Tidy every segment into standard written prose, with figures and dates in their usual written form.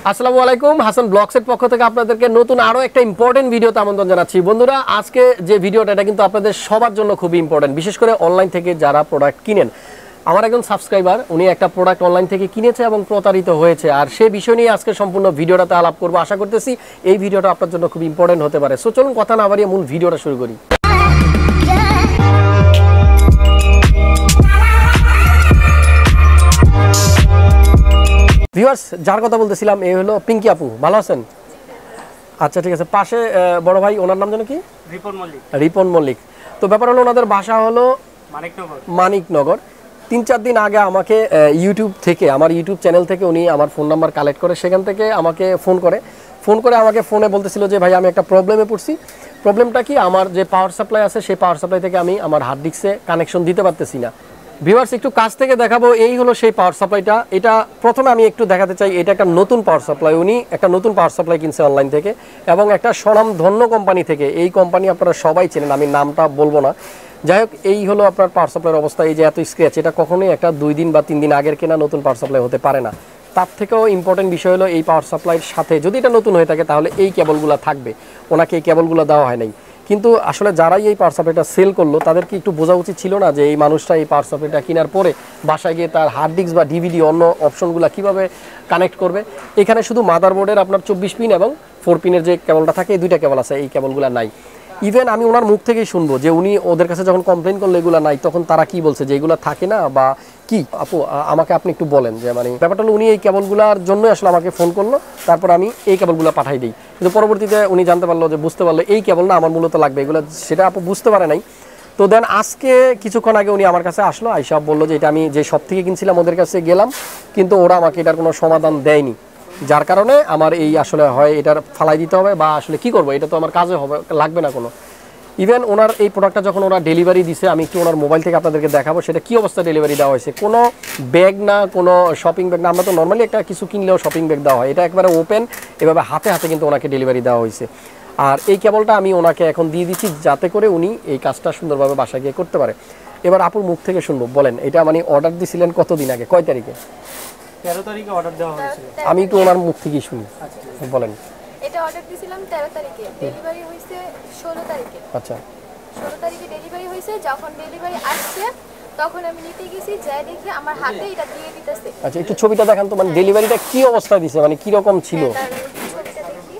আসসালামু আলাইকুম, হাসান ব্লগসের পক্ষ থেকে আপনাদেরকে নতুন আরো একটা ইম্পর্টেন্ট ভিডিওতে আমন্ত্রণ জানাচ্ছি। বন্ধুরা, আজকে যে ভিডিওটা এটা কিন্তু আপনাদের সবার জন্য খুবই ইম্পর্টেন্ট, বিশেষ করে অনলাইন থেকে যারা প্রোডাক্ট কিনেন। আমার একজন সাবস্ক্রাইবার উনি একটা প্রোডাক্ট অনলাইন থেকে কিনেছে এবং প্রতারিত হয়েছে, আর সেই বিষয় নিয়ে আজকে সম্পূর্ণ ভিডিওটাতে আলাপ করব। আশা করতেছি এই ভিডিওটা আপনার জন্য খুব ইম্পর্টেন্ট হতে পারে। সো চলুন কথা না বাড়িয়ে মূল ভিডিওটা শুরু করি। ভিউয়ার্স, যার কথা বলতেছিলাম এই হলো পিঙ্কি আপু, ভালো আছেন? আচ্ছা, ঠিক আছে। পাশে বড় ভাই, ওনার নাম যেন কি? রিপন মল্লিক। তো ব্যাপার হলো ওনাদের বাসা হলো মানিকনগর। 3-4 দিন আগে আমাকে ইউটিউব থেকে, আমার ইউটিউব চ্যানেল থেকে উনি আমার ফোন নাম্বার কালেক্ট করে সেখান থেকে আমাকে ফোন করে আমাকে ফোনে বলতেছিল যে ভাই আমি একটা প্রবলেমে পড়ছি। প্রবলেমটা কি, আমার যে পাওয়ার সাপ্লাই আছে সেই পাওয়ার সাপ্লাই থেকে আমি আমার হার্ড ডিস্কে কানেকশন দিতে পারতেছি না। ভিউয়ার্স, একটু কাছ থেকে দেখাবো। এই হলো সেই পাওয়ার সাপ্লাইটা। এটা প্রথমে আমি একটু দেখাতে চাই, এটা একটা নতুন পাওয়ার সাপ্লাই। উনি একটা নতুন পাওয়ার সাপ্লাই কিনছে অনলাইন থেকে এবং একটা স্বনামধন্য কোম্পানি থেকে। এই কোম্পানি আপনারা সবাই চেনেন, আমি নামটা বলবো না। যাই হোক, এই হলো আপনার পাওয়ার সাপ্লাইয়ের অবস্থা। এই যে এত স্ক্র্যাচ, এটা কখনোই একটা 2 দিন বা 3 দিন আগের কেনা নতুন পাওয়ার সাপ্লাই হতে পারে না। তার থেকেও ইম্পর্টেন্ট বিষয় হলো এই পাওয়ার সাপ্লাইয়ের সাথে যদি এটা নতুন হয়ে থাকে তাহলে এই কেবলগুলো থাকবে। ওনাকে এই কেবলগুলো দেওয়া হয় নাই। কিন্তু আসলে যারাই এই পাওয়ার সাপ্লাইটা সেল করলো তাদেরকে একটু বোঝা উচিত ছিল না যে এই মানুষটা এই পাওয়ার সাপ্লাইটা কেনার পরে বাসায় গিয়ে তার হার্ড ডিস্ক বা ডিভিডি অন্য অপশনগুলো কীভাবে কানেক্ট করবে। এখানে শুধু মাদারবোর্ডের আপনার 24 পিন এবং 4 পিনের যে কেবলটা থাকে, এই 2টা কেবল আছে, এই কেবলগুলো নাই। ইভেন আমি ওনার মুখ থেকেই শুনবো যে উনি ওদের কাছে যখন কমপ্লেন করলো এগুলো নাই, তখন তারা কি বলছে যে এগুলো থাকে না বা কি। আপু, আমাকে আপনি একটু বলেন যে মানে ব্যাপারটা হলো উনি এই কেবলগুলোর জন্যই আসলে আমাকে ফোন করলো, তারপর আমি এই কেবলগুলো পাঠাই দিই। কিন্তু পরবর্তীতে উনি জানতে পারলো যে বুঝতে পারলো এই কেবল না আমার মূলত লাগবে এগুলো, সেটা আপু বুঝতে পারে নাই। তো দেন আজকে কিছুক্ষণ আগে উনি আমার কাছে আসলো, আইসা বললো যে এটা আমি যে শপ থেকে কিনছিলাম ওদের কাছে গেলাম, কিন্তু ওরা আমাকে এটার কোনো সমাধান দেয়নি। যার কারণে আমার এই আসলে হয় এটার ফালাই দিতে হবে বা আসলে কি করবো, এটা তো আমার কাজে হবে, লাগবে না কোনো। ইভেন ওনার এই প্রোডাক্টটা যখন ওরা ডেলিভারি দিছে, আমি একটু ওনার মোবাইল থেকে আপনাদেরকে দেখাবো সেটা কি অবস্থা ডেলিভারি দেওয়া হয়েছে। কোনো ব্যাগ না, কোনো শপিং ব্যাগ না। আমরা তো নর্মালি একটা কিছু কিনলেও শপিং ব্যাগ দেওয়া হয়, এটা একবারে ওপেন, এভাবে হাতে হাতে কিন্তু ওনাকে ডেলিভারি দেওয়া হয়েছে। আর এই কেবলটা আমি ওনাকে এখন দিয়ে দিচ্ছি যাতে করে উনি এই কাজটা সুন্দরভাবে বাসায় গিয়ে করতে পারে। এবার আপুর মুখ থেকে শুনবো, বলেন এটা মানে অর্ডার দিয়েছিলেন কতদিন আগে, কয় তারিখে? 13 তারিখে অর্ডার দেওয়া হয়েছিল। আমি একটু ওনার মুখ থেকেই শুনি, বলেন। এটা অর্ডার দিয়েছিলাম 13 তারিখে, ডেলিভারি হয়েছে 16 তারিখে। আচ্ছা, 16 তারিখে ডেলিভারি হয়েছে। যখন ডেলিভারি আসছে তখন আমি নিতে গেছি, যাই দেখি আমার হাতে এটা দিয়ে দিতেছে। আচ্ছা, একটু ছবিটা দেখান তো, মানে ডেলিভারিটা কি অবস্থা দিছে, মানে কি রকম ছিল? ছবিটা দেখি।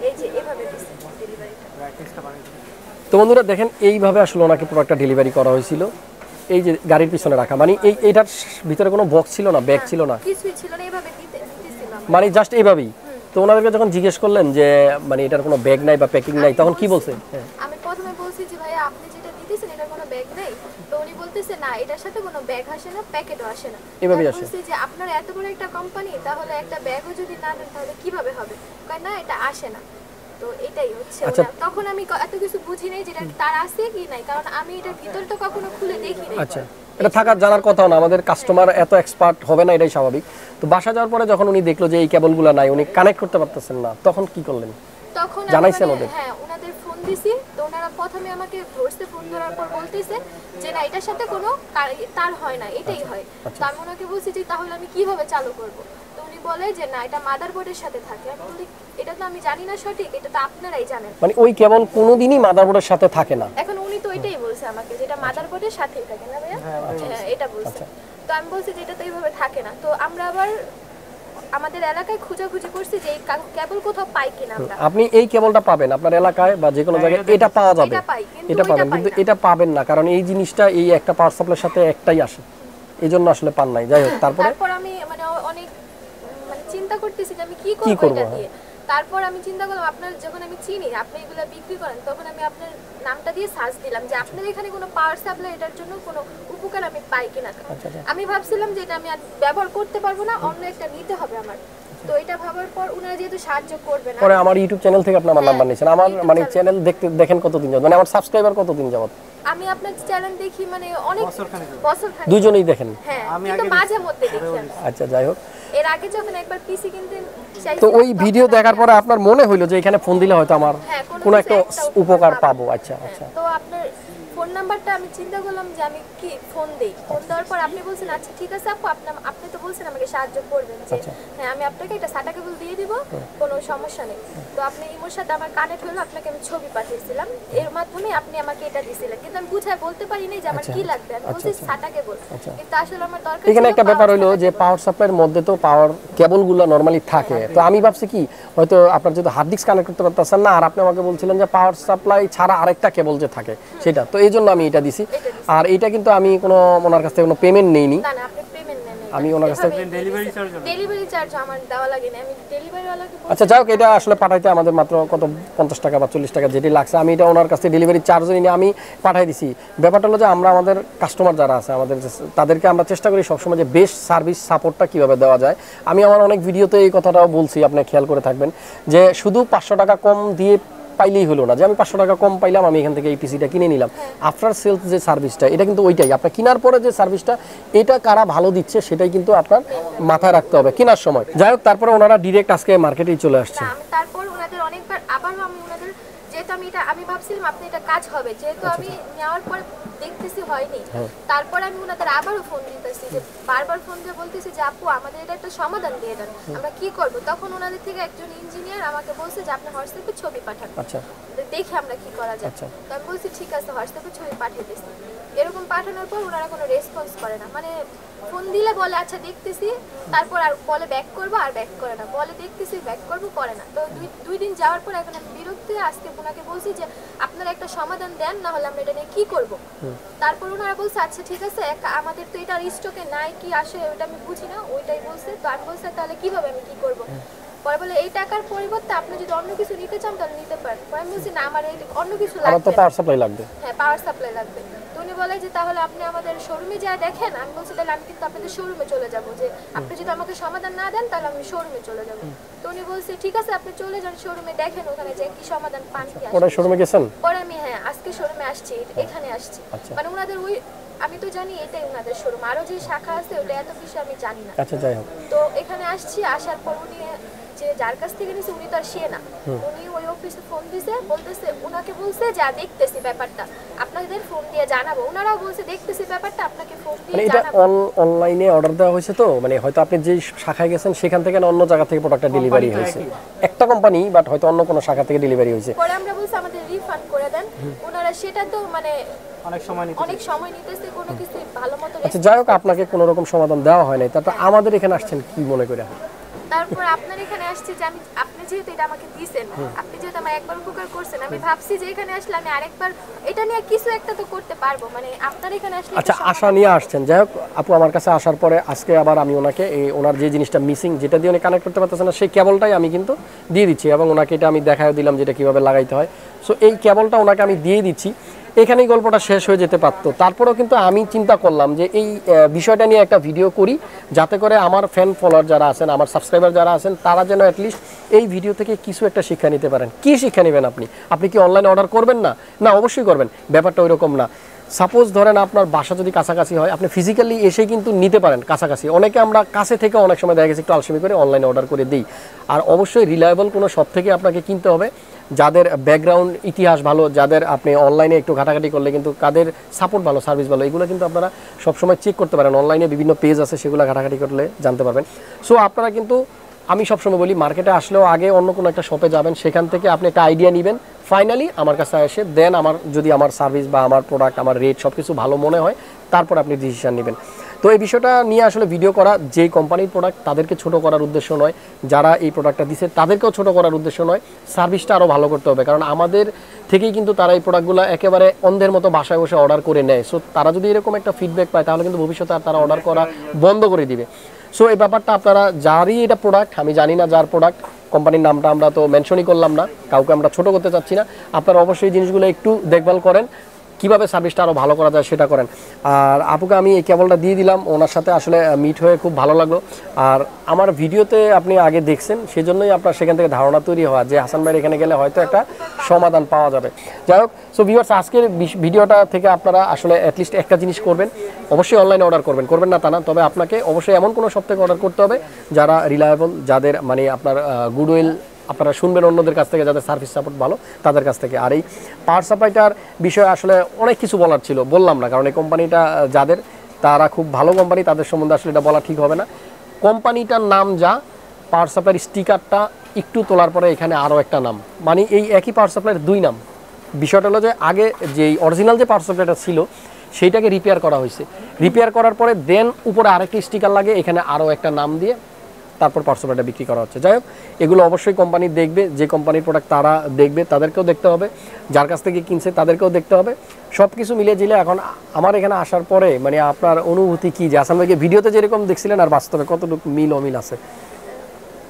এই যে এভাবে দিছে ডেলিভারিটা। তো বন্ধুরা দেখেন, এইভাবে আসলে ওনাকে প্রোডাক্টটা ডেলিভারি করা হয়েছিল। এই যে গাড়ির পিছনে রাখা, মানে এইটার ভিতরে কোনো বক্স ছিল না, ব্যাগ ছিল না, কিছুই ছিল না, এইভাবে দিতেছিলাম মানে জাস্ট এইভাবেই। তো ওনাদেরকে যখন জিজ্ঞেস করলেন যে মানে এটার কোনো ব্যাগ নাই বা প্যাকিং নাই, তখন কি বলছে? আমি প্রথমে বলছি যে ভাই আপনি যেটা দিতেছেন এটার কোনো ব্যাগ নেই। তো উনি বলতেছে না, এটার সাথে কোনো ব্যাগ আসে না, প্যাকেটও আসে না। এভাবেই আসে। বলছি যে আপনার এত বড় একটা কোম্পানি, তাহলে একটা ব্যাগও যদি না দেন তাহলে কিভাবে হবে? কয় না, এটা আসে না। তো এটাই হচ্ছে। তখন আমি এত কিছু বুঝি নাই যেটা তার আছে কি নাই, কারণ আমি এটার ভিতর তো কখনো খুলে দেখি নাই। আচ্ছা, এটা থাকার জানার কথাও না, আমাদের কাস্টমার এত এক্সপার্ট হবে না, এটাই স্বাভাবিক। তো বাসা যাওয়ার পরে যখন উনি দেখলো যে এই কেবলগুলো নাই, উনি কানেক্ট করতে পারতেছেন না, তখন কি করলেন? তখন জানাইছেন ওদের? হ্যাঁ, ওনাদের ফোন দিছি। তো ওনারা প্রথমে আমাকে ধরতে, ফোন ধরার পর বলতেছে যে না, এটার সাথে কোনো তার হয় না, এটাই হয়। তো আমি ওনাকে বলছি যে তাহলে আমি কিভাবে চালু করব? তো উনি বলে যে না, এটা মাদারবোর্ডের সাথে থাকে। আমি বলি এটা তো আমি জানি না সঠিক, এটা তো আপনারাই জানেন। মানে ওই কেবল কোনোদিনই মাদারবোর্ডের সাথে থাকে না। এখন উনি তো এটাই বলছে আমাকে যে এটা মাদারবোর্ডের সাথেই থাকে না ভাইয়া। হ্যাঁ, এটা বলছে। তো আমি বলছি যে এটা তো এইভাবে থাকে না। তো আমরা আবার আমাদের এলাকায় খোঁজাখুঁজি করছি যে এই কেবল কোথাও পাই কিনা আমরা। আপনি এই কেবলটা পাবেন আপনার এলাকায় বা যে কোনো জায়গায়, এটা পাওয়া যাবে, এটা পাবেন, কিন্তু এটা পাবেন না কারণ এই জিনিসটা এই একটা পাওয়ার সাপ্লাইয়ের সাথে একটাই আসে, এই জন্য আসলে পান নাই। যাই হোক, তারপর আমি মানে অনেক মানে চিন্তা করতেছি যে আমি কি করব এটা দিয়ে। তারপর আমি চিন্তা করলাম, আপনার যখন আমি চিনি আপনি এগুলো বিক্রি করেন, তখন আমি আপনার নামটা দিয়ে সার্চ দিলাম যে আপনার এখানে কোনো পাওয়ার সাপ্লাই এটার জন্য কোনো উপকার আমি পাই কিনা। আমি ভাবছিলাম যে এটা আমি আর ব্যবহার করতে পারবো না, অন্য একটা নিতে হবে আমার। তো এটা ভাবার পর উনারা যেহেতু সাহায্য করবে না, পরে আমার ইউটিউব চ্যানেল থেকে আপনি আমার নাম্বার নিয়েছেন। আমার মানে চ্যানেল দেখেন কতদিন যাবত, মানে আমার সাবস্ক্রাইবার কতদিন যাবত? আমি আপনার চ্যানেল দেখি মানে অনেক বছর খানিক। দুজনেই দেখেন? হ্যাঁ, কিন্তু মাঝে মধ্যে দেখি। আচ্ছা, যাই হোক, এর আগে যখন একবার পিসি কিনতে চাইছি, তো ওই ভিডিও দেখার পরে আপনার মনে হইলো যে এখানে ফোন দিলে হয়তো আমার হ্যাঁ কোনো কোনো একটা উপকার পাবো। আচ্ছা আচ্ছা। তো আপনার ফোন নাম্বারটা আমি চিন্তা করলাম যে আমি কি ফোন দেই, ফোন দেওয়ার পর আপনি বলছেন আচ্ছা ঠিক আছে আপু, আপনি তো বলছেন আমাকে সাহায্য করবেন যে হ্যাঁ আমি আপনাকে একটা সাটা কেবল দিয়ে দিব, কোনো সমস্যা নেই। তো আপনি ইমোর সাথে আমার কানেক্ট হলো, আপনাকে আমি ছবি পাঠিয়েছিলাম, এর মাধ্যমে আপনি আমাকে এটা দিছিলেন, কিন্তু আমি বুঝায় বলতে পারিনি যে আমার কি লাগবে, আমি বলছি সাটা কেবল, কিন্তু আসলে আমার দরকার এখানে একটা ব্যাপার হলো যে পাওয়ার সাপ্লাইয়ের মধ্যে তো পাওয়ার কেবলগুলো নরমালি থাকে, তো আমি ভাবছি কি হয়তো আপনার যেহেতু হার্ড ডিস্ক কানেক্ট করতে পারতেছেন না, আর আপনি আমাকে বলছিলেন যে পাওয়ার সাপ্লাই ছাড়া আরেকটা কেবল যে থাকে সেটা, তো এই জন্য আমি এটা দিছি। আর এটা কিন্তু আমি কোনো ওনার কাছ থেকে কোনো পেমেন্ট নেইনি, না না আপনি পেমেন্ট নেন, আমি ওনার কাছ থেকে ডেলিভারি চার্জ আমার দেওয়া লাগে না, আমি ডেলিভারি ওয়ালাকে আচ্ছা যাই হোক, এটা আসলে পাঠাইতে আমাদের মাত্র কত 50 টাকা বা 40 টাকা যেটি লাগছে, আমি এটা ওনার কাছ থেকে ডেলিভারি চার্জও নিয়ে আমি পাঠাই দিছি। ব্যাপারটা হলো যে আমরা আমাদের কাস্টমার যারা আছে আমাদের তাদেরকে আমরা চেষ্টা করি সবসময় যে বেস্ট সার্ভিস সাপোর্টটা কীভাবে দেওয়া যায়। আমি আমার অনেক ভিডিওতে এই কথাটাও বলছি, আপনি খেয়াল করে থাকবেন যে শুধু 500 টাকা কম দিয়ে পাইলেই হলো না, যে আমি 500 টাকা কম পাইলাম আমি এখান থেকে এই পিসিটা কিনে নিলাম। আফটার সেলস যে সার্ভিসটা এটা কিন্তু ওইটাই, আপনার কেনার পরে যে সার্ভিসটা এটা কারা ভালো দিচ্ছে সেটাই কিন্তু আপনার মাথায় রাখতে হবে কেনার সময়। যাই হোক, তারপরে ওনারা ডিরেক্ট আজকে মার্কেটেই চলে আসছে। তারপর ওনাদের অনেকবার আবারও আমি ওনাদের, যেহেতু আমি ভাবছিলাম আপনি এটা কাজ হবে, যেহেতু আমি নেওয়ার পর দেখতেছি হয়নি, তারপর আমি ওনাদের আবারও ফোন দিতেছি, যে বারবার ফোন দিয়ে বলতেছি যে আপু আমাদের এটা একটা সমাধান দিয়ে দেন, আমরা কি করব। তখন ওনাদের থেকে একজন ইঞ্জিনিয়ার আমাকে বলছে যে আপনি হোয়াটসঅ্যাপে ছবি পাঠান, আচ্ছা দেখি আমরা কি করা যায়। তো আমি বলছি ঠিক আছে, হোয়াটসঅ্যাপে ছবি পাঠিয়ে দিচ্ছি। এরকম পাঠানোর পর ওনারা কোনো রেসপন্স করে না, মানে ফোন দিলে বলে আচ্ছা দেখতেছি, তারপর আর বলে ব্যাক করবো, আর ব্যাক করে না, বলে দেখতেছি ব্যাক করবো, করে না। তো দুই দিন যাওয়ার পর এখন আমি বিরক্ত হয়ে আজকে ওনাকে বলছি যে আপনারা একটা সমাধান দেন, না হলে আমরা এটা নিয়ে কি করবো। তারপর ওনারা বলছে আচ্ছা ঠিক আছে, আমাদের তো এটা স্টকে নাই, কি আসে ওটা আমি বুঝি না, ওইটাই বলছে। তো আমি বলছি তাহলে কিভাবে আমি কি করবো, পরে বলে এই টাকার পরিবর্তে আপনি যদি অন্য কিছু নিতে চান তাহলে নিতে পারেন। পরে আমি বলছি না আমার অন্য কিছু লাগবে, তো পাওয়ার সাপ্লাই লাগবে। হ্যাঁ পাওয়ার সাপ্লাই লাগবে। তো উনি বলে যে তাহলে আপনি আমাদের শোরুমে যা দেখেন। আমি বলছি তাহলে আমি কিন্তু আপনাদের শোরুমে চলে যাব, যে আপনি যদি আমাকে সমাধান না দেন তাহলে আমি শোরুমে চলে যাব। তো উনি বলছে ঠিক আছে আপনি চলে যান শোরুমে, দেখেন ওখানে যে কি সমাধান পান কি আসে। পরে শোরুমে গেছেন? পরে আমি হ্যাঁ আজকে শোরুমে আসছি, এখানে আসছি, মানে ওনাদের ওই আমি তো জানি এটাই ওনাদের শোরুম, আরো যে শাখা আছে ওটা এত কিছু আমি জানি না। আচ্ছা যাই হোক, তো এখানে আসছি, আসার পর উনি যে যার কাছ থেকে নিছে উনি তো আর সে না, উনি ওই অফিসে ফোন দিছে, বলতেছে ওনাকে বলছে যা দেখতেছি ব্যাপারটা আপনাদের ফোন দিয়ে জানাবো। ওনারাও বলছে দেখতেছি ব্যাপারটা আপনাকে ফোন দিয়ে জানাবো। এটা অনলাইনে অর্ডার দেওয়া হয়েছে, তো মানে হয়তো আপনি যে শাখায় গেছেন সেখান থেকে না অন্য জায়গা থেকে প্রোডাক্টটা ডেলিভারি হয়েছে, একটা কোম্পানি বাট হয়তো অন্য কোনো শাখা থেকে ডেলিভারি হয়েছে। পরে আমরা বলছি আমাদের রিফান্ড করে দেন, ওনারা সেটা তো মানে অনেক সময় নিতেছে কোনো কিছু ভালো মতো। আচ্ছা যাই হোক, আপনাকে কোনো রকম সমাধান দেওয়া হয় নাই, তারপর আমাদের এখানে আসছেন কি মনে করে? তারপর আপনার এখানে আসছে যে আপনি যেহেতু এটা আমাকে দিয়েছেন, আপনি যেহেতু আমার একবার উপকার করছেন, আমি ভাবছি যে এখানে আসলে আমি আরেকবার এটা নিয়ে কিছু একটা তো করতে পারবো, মানে আপনার এখানে আসলে। আচ্ছা আশা নিয়ে আসছেন। যাই হোক আপু, আমার কাছে আসার পরে আজকে আবার আমি ওনাকে ওনার যে জিনিসটা মিসিং, যেটা দিয়ে উনি কানেক্ট করতে পারতেছেন না, সেই কেবলটাই আমি কিন্তু দিয়ে দিচ্ছি, এবং ওনাকে এটা আমি দেখাও দিলাম যেটা কীভাবে লাগাইতে হয়। সো এই কেবলটা ওনাকে আমি দিয়ে দিচ্ছি, এখানেই গল্পটা শেষ হয়ে যেতে পারতো। তারপরেও কিন্তু আমি চিন্তা করলাম যে এই বিষয়টা নিয়ে একটা ভিডিও করি, যাতে করে আমার ফ্যান ফলোয়ার যারা আছেন, আমার সাবস্ক্রাইবার যারা আছেন, তারা যেন অ্যাটলিস্ট এই ভিডিও থেকে কিছু একটা শিক্ষা নিতে পারেন। কি শিক্ষা নেবেন আপনি কি অনলাইনে অর্ডার করবেন না? না অবশ্যই করবেন, ব্যাপারটা ওই রকম না। সাপোজ ধরেন আপনার বাসা যদি কাছাকাছি হয়, আপনি ফিজিক্যালি এসে কিন্তু নিতে পারেন কাছাকাছি। অনেকে আমরা কাছে থেকে অনেক সময় দেখা গেছে একটু আলসেমি করে অনলাইনে অর্ডার করে দিই। আর অবশ্যই রিলায়েবল কোনো শপ থেকে আপনাকে কিনতে হবে, যাদের ব্যাকগ্রাউন্ড ইতিহাস ভালো, যাদের আপনি অনলাইনে একটু ঘাটাঘাটি করলে কিন্তু কাদের সাপোর্ট ভালো, সার্ভিস ভালো, এগুলো কিন্তু আপনারা সবসময় চেক করতে পারেন। অনলাইনে বিভিন্ন পেজ আছে, সেগুলো ঘাটাঘাটি করলে জানতে পারবেন। সো আপনারা কিন্তু, আমি সবসময় বলি, মার্কেটে আসলেও আগে অন্য কোনো একটা শপে যাবেন, সেখান থেকে আপনি একটা আইডিয়া নেবেন, ফাইনালি আমার কাছে এসে দেন আমার যদি আমার সার্ভিস বা আমার প্রোডাক্ট, আমার রেট সব কিছু ভালো মনে হয়, তারপর আপনি ডিসিশন নেবেন। তো এই বিষয়টা নিয়ে আসলে ভিডিও করা, যেই কোম্পানির প্রোডাক্ট তাদেরকে ছোট করার উদ্দেশ্য নয়, যারা এই প্রোডাক্টটা দিচ্ছে তাদেরকেও ছোট করার উদ্দেশ্য নয়, সার্ভিসটা আরও ভালো করতে হবে, কারণ আমাদের থেকেই কিন্তু তারা এই প্রোডাক্টগুলো একেবারে অন্ধের মতো বাসায় বসে অর্ডার করে নেয়। সো তারা যদি এরকম একটা ফিডব্যাক পায়, তাহলে কিন্তু ভবিষ্যতে আর তারা অর্ডার করা বন্ধ করে দিবে। সো এই ব্যাপারটা আপনারা, যারই এটা প্রোডাক্ট, আমি জানি না যার প্রোডাক্ট, কোম্পানির নামটা আমরা তো মেনশনই করলাম না, কাউকে আমরা ছোট করতে চাচ্ছি না, আপনারা অবশ্যই জিনিসগুলো একটু দেখভাল করেন, কীভাবে সার্ভিসটা আরও ভালো করা যায় সেটা করেন। আর আপুকে আমি এই কেবলটা দিয়ে দিলাম, ওনার সাথে আসলে মিট হয়ে খুব ভালো লাগলো। আর আমার ভিডিওতে আপনি আগে দেখছেন, সেজন্যই আপনার সেখান থেকে ধারণা তৈরি হওয়া যে হাসান ভাইয়ের এখানে গেলে হয়তো একটা সমাধান পাওয়া যাবে। যাই হোক, সো ভিউয়ার্স, আজকের ভিডিওটা থেকে আপনারা আসলে অ্যাটলিস্ট একটা জিনিস করবেন, অবশ্যই অনলাইনে অর্ডার করবেন না তা না, তবে আপনাকে অবশ্যই এমন কোনো শপ থেকে অর্ডার করতে হবে যারা রিলায়েবল, যাদের মানে আপনার গুডউইল আপনারা শুনবেন অন্যদের কাছ থেকে, যাদের সার্ভিস সাপোর্ট ভালো তাদের কাছ থেকে। আর এই পাওয়ার সাপ্লাইটার বিষয়ে আসলে অনেক কিছু বলার ছিল, বললাম না, কারণ এই কোম্পানিটা যাদের, তারা খুব ভালো কোম্পানি, তাদের সম্বন্ধে আসলে এটা বলা ঠিক হবে না। কোম্পানিটার নাম যা, পাওয়ার সাপ্লাইয়ের স্টিকারটা একটু তোলার পরে এখানে আরও একটা নাম, মানে এই একই পাওয়ার সাপ্লাইয়ের 2 নাম। বিষয়টা হলো যে আগে যেই অরিজিনাল যে পাওয়ার সাপ্লাইটা ছিল সেইটাকে রিপেয়ার করা হয়েছে, রিপেয়ার করার পরে দেন উপরে আরেকটি স্টিকার লাগে, এখানে আরও একটা নাম দিয়ে তারপর পাওয়ার সাপ্লাইটা বিক্রি করা হচ্ছে। যাই হোক, এগুলো অবশ্যই কোম্পানি দেখবে, যে কোম্পানির প্রোডাক্ট তারা দেখবে, তাদেরকেও দেখতে হবে, যার কাছ থেকে কিনছে তাদেরকেও দেখতে হবে। সব কিছু মিলিয়ে জিলে এখন আমার এখানে আসার পরে মানে আপনার অনুভূতি কি, যে হাসান ভাইকে ভিডিওতে যেরকম দেখছিলেন আর বাস্তবে কতটুকু অমিল আছে?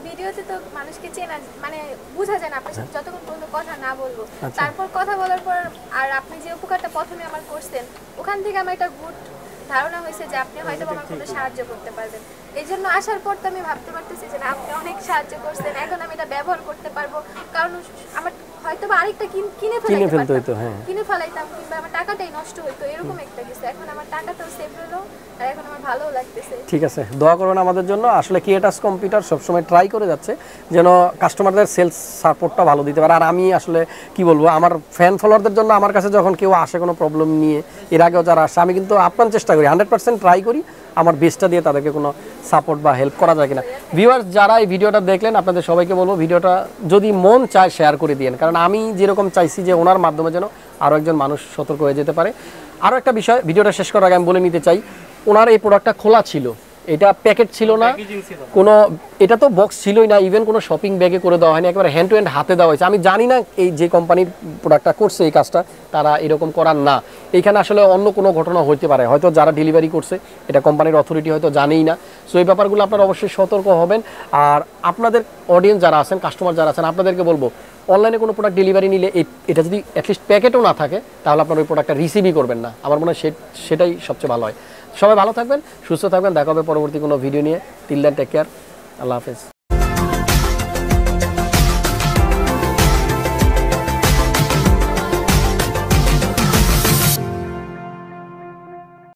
ভিডিওতে তো মানুষকে চেনা মানে বোঝা যায় না, আপনার সাথে যতক্ষণ পর্যন্ত কথা না বলবো, তারপর কথা বলার পর আর আপনি যে উপকারটা প্রথমে আমার করছেন, ওখান থেকে আমার একটা গুড ধারণা হয়েছে যে আপনি হয়তো আমার কোনো সাহায্য করতে পারবেন। এই জন্য আসার পর তো আমি ভাবতে পারতেছি যে না, আপনি অনেক সাহায্য করছেন, এখন আমি এটা ব্যবহার করতে পারবো। কারণ আমার হয়তো বা আরেকটা কিনে ফেলতে হতো, কিনে ফেলাইতাম, কিংবা আমার টাকাটাই নষ্ট হতো, এরকম একটা কিছু। এখন আমার টাকাটাও সেভ হলো, আর এখন আমার ভালোও লাগতেছে। ঠিক আছে, দোয়া করবেন আমাদের জন্য। আসলে ক্রিয়েটাস কম্পিউটার সবসময় ট্রাই করে যাচ্ছে যেন কাস্টমারদের সেলস সাপোর্টটা ভালো দিতে পারে। আর আমি আসলে কি বলবো, আমার ফ্যান ফলোয়ারদের জন্য আমার কাছে যখন কেউ আসে কোনো প্রবলেম নিয়ে, এর আগেও যারা আসে, আমি কিন্তু আপ্রাণ চেষ্টা করি, 100% ট্রাই করি আমার বেস্টটা দিয়ে তাদেরকে কোনো সাপোর্ট বা হেল্প করা যায় কিনা। ভিউয়ার্স যারা এই ভিডিওটা দেখলেন, আপনাদের সবাইকে বলবো ভিডিওটা যদি মন চায় শেয়ার করে দিন, কারণ আমি যেরকম চাইছি যে ওনার মাধ্যমে যেন আরও একজন মানুষ সতর্ক হয়ে যেতে পারে। আরও একটা বিষয়, ভিডিওটা শেষ করার আগে আমি বলে নিতে চাই, ওনার এই প্রোডাক্টটা খোলা ছিল, এটা প্যাকেট ছিল না, কোনো এটা তো বক্স ছিলই না, ইভেন কোনো শপিং ব্যাগে করে দেওয়া হয়নি, একেবারে হ্যান্ড টু হ্যান্ড হাতে দেওয়া হয়েছে। আমি জানি না এই যে কোম্পানির প্রোডাক্টটা করছে এই কাজটা তারা এরকম করার না, এইখানে আসলে অন্য কোনো ঘটনা হতে পারে, হয়তো যারা ডেলিভারি করছে এটা কোম্পানির অথরিটি হয়তো জানেই না। সো এই ব্যাপারগুলো আপনারা অবশ্যই সতর্ক হবেন। আর আপনাদের অডিয়েন্স যারা আছেন, কাস্টমার যারা আছেন, আপনাদেরকে বলবো অনলাইনে কোনো প্রোডাক্ট ডেলিভারি নিলে এটা যদি অ্যাটলিস্ট প্যাকেটও না থাকে তাহলে আপনার ওই প্রোডাক্টটা রিসিভই করবেন না, আমার মনে হয় সেটাই সবচেয়ে ভালো হয়। সবাই ভালো থাকবেন, সুস্থ থাকবেন, দেখা হবে পরবর্তী কোনো ভিডিও নিয়ে। টিল দেন টেক কেয়ার, আল্লাহ হাফেজ।